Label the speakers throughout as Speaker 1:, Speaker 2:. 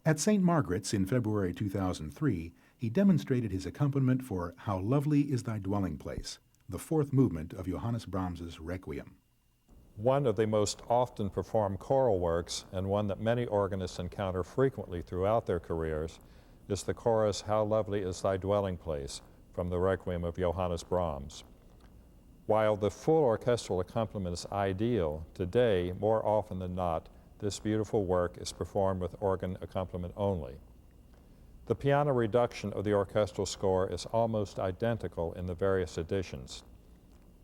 Speaker 1: At St. Margaret's in February 2003, he demonstrated his accompaniment for How Lovely Is Thy Dwelling Place, the fourth movement of Johannes Brahms's Requiem.
Speaker 2: One of the most often performed choral works, and one that many organists encounter frequently throughout their careers, is the chorus How Lovely Is Thy Dwelling Place from the Requiem of Johannes Brahms. While the full orchestral accompaniment is ideal, today, more often than not, this beautiful work is performed with organ accompaniment only. The piano reduction of the orchestral score is almost identical in the various editions.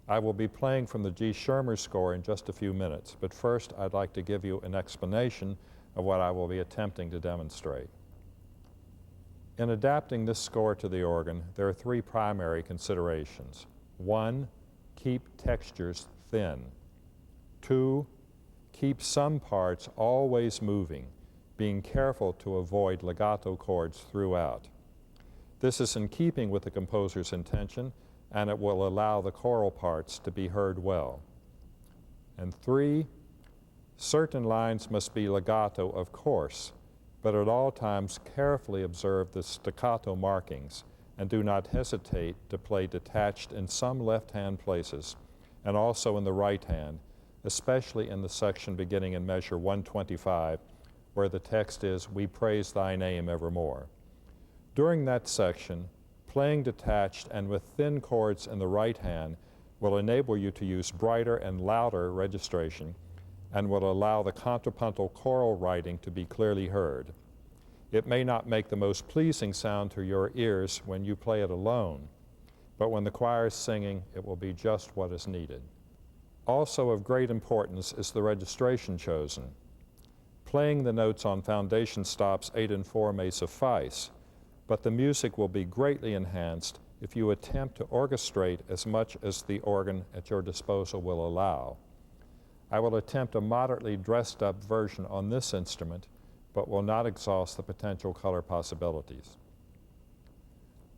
Speaker 2: I will be playing from the G. Schirmer score in just a few minutes, but first I'd like to give you an explanation of what I will be attempting to demonstrate. In adapting this score to the organ, there are three primary considerations. 1, keep textures thin. 2, keep some parts always moving, being careful to avoid legato chords throughout. This is in keeping with the composer's intention, and it will allow the choral parts to be heard well. And 3, certain lines must be legato, of course, but at all times carefully observe the staccato markings and do not hesitate to play detached in some left-hand places and also in the right hand, especially in the section beginning in measure 125, where the text is, "We praise thy name evermore." During that section, playing detached and with thin chords in the right hand will enable you to use brighter and louder registration and will allow the contrapuntal choral writing to be clearly heard. It may not make the most pleasing sound to your ears when you play it alone, but when the choir is singing, it will be just what is needed. Also of great importance is the registration chosen. Playing the notes on foundation stops 8 and 4 may suffice, but the music will be greatly enhanced if you attempt to orchestrate as much as the organ at your disposal will allow. I will attempt a moderately dressed up version on this instrument, but will not exhaust the potential color possibilities.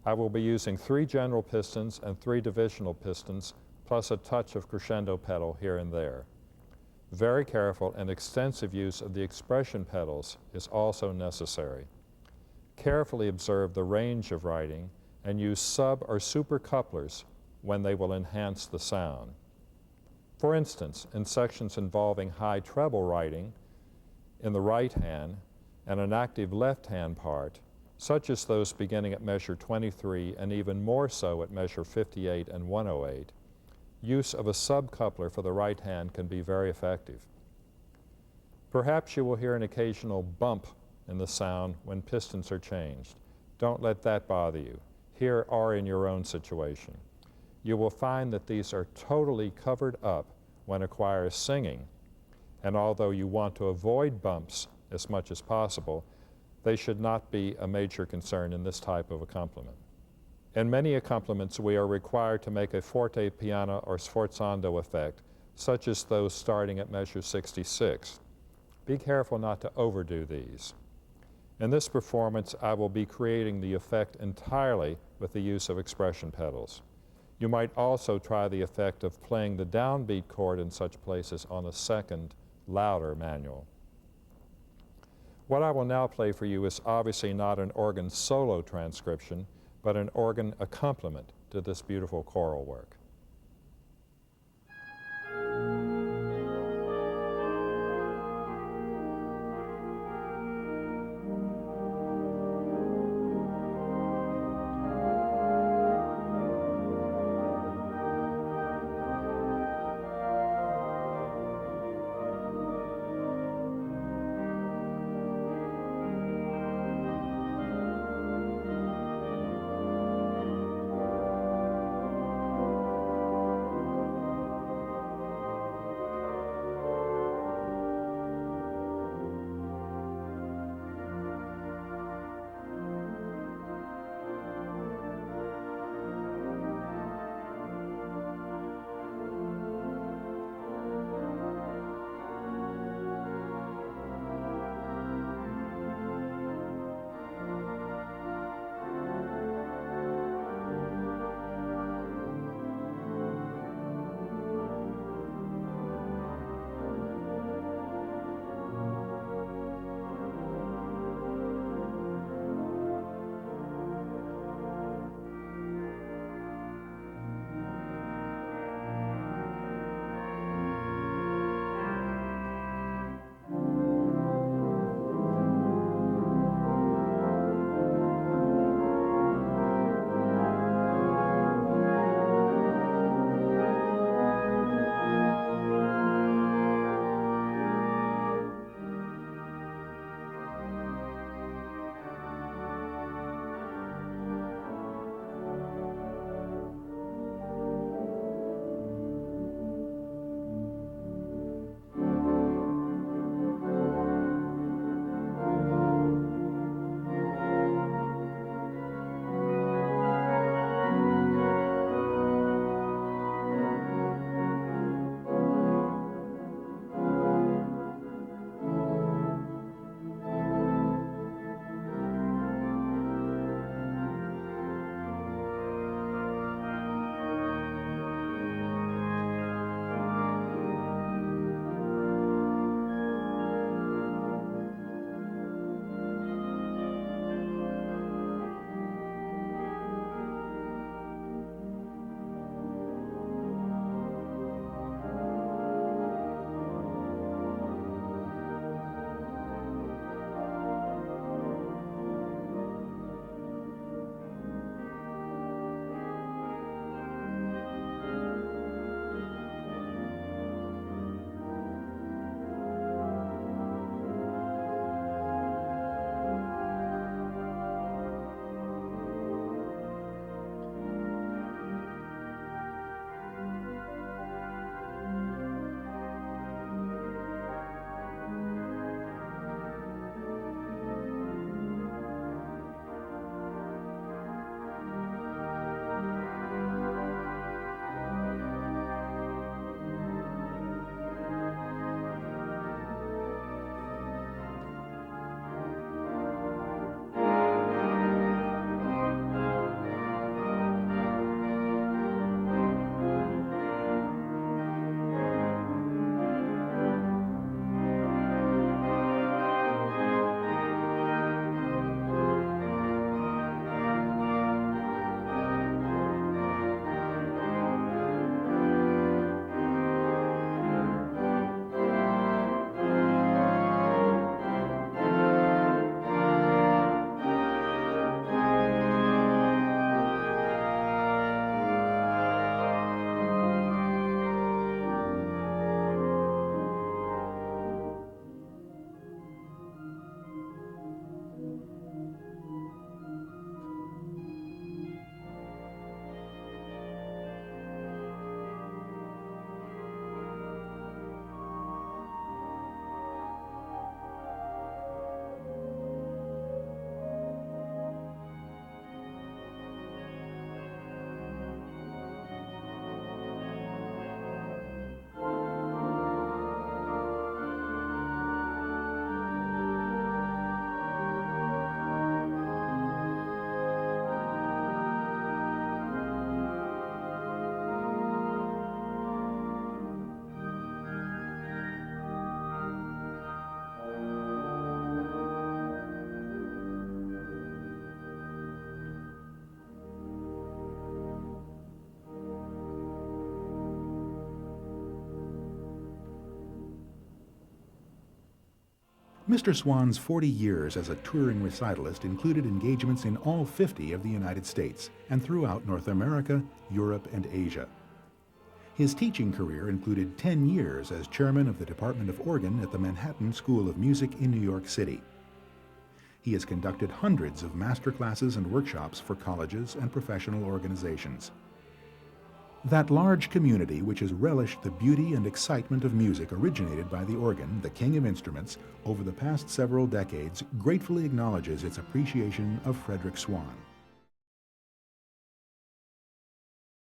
Speaker 2: I will be using 3 general pistons and 3 divisional pistons, plus a touch of crescendo pedal here and there. Very careful and extensive use of the expression pedals is also necessary. Carefully observe the range of writing and use sub or super couplers when they will enhance the sound. For instance, in sections involving high treble writing in the right hand and an active left hand part, such as those beginning at measure 23 and even more so at measure 58 and 108, use of a sub-coupler for the right hand can be very effective. Perhaps you will hear an occasional bump in the sound when pistons are changed. Don't let that bother you, here or in your own situation. You will find that these are totally covered up when a choir is singing, and although you want to avoid bumps as much as possible, they should not be a major concern in this type of accompaniment. In many accompaniments, we are required to make a forte piano or sforzando effect, such as those starting at measure 66. Be careful not to overdo these. In this performance, I will be creating the effect entirely with the use of expression pedals. You might also try the effect of playing the downbeat chord in such places on a second, louder manual. What I will now play for you is obviously not an organ solo transcription, but an organ accompaniment to this beautiful choral work.
Speaker 1: Mr. Swan's 40 years as a touring recitalist included engagements in all 50 of the United States and throughout North America, Europe, and Asia. His teaching career included 10 years as chairman of the Department of Organ at the Manhattan School of Music in New York City. He has conducted hundreds of master classes and workshops for colleges and professional organizations. That large community which has relished the beauty and excitement of music originated by the organ, the king of instruments, over the past several decades, gratefully acknowledges its appreciation of Frederick Swan.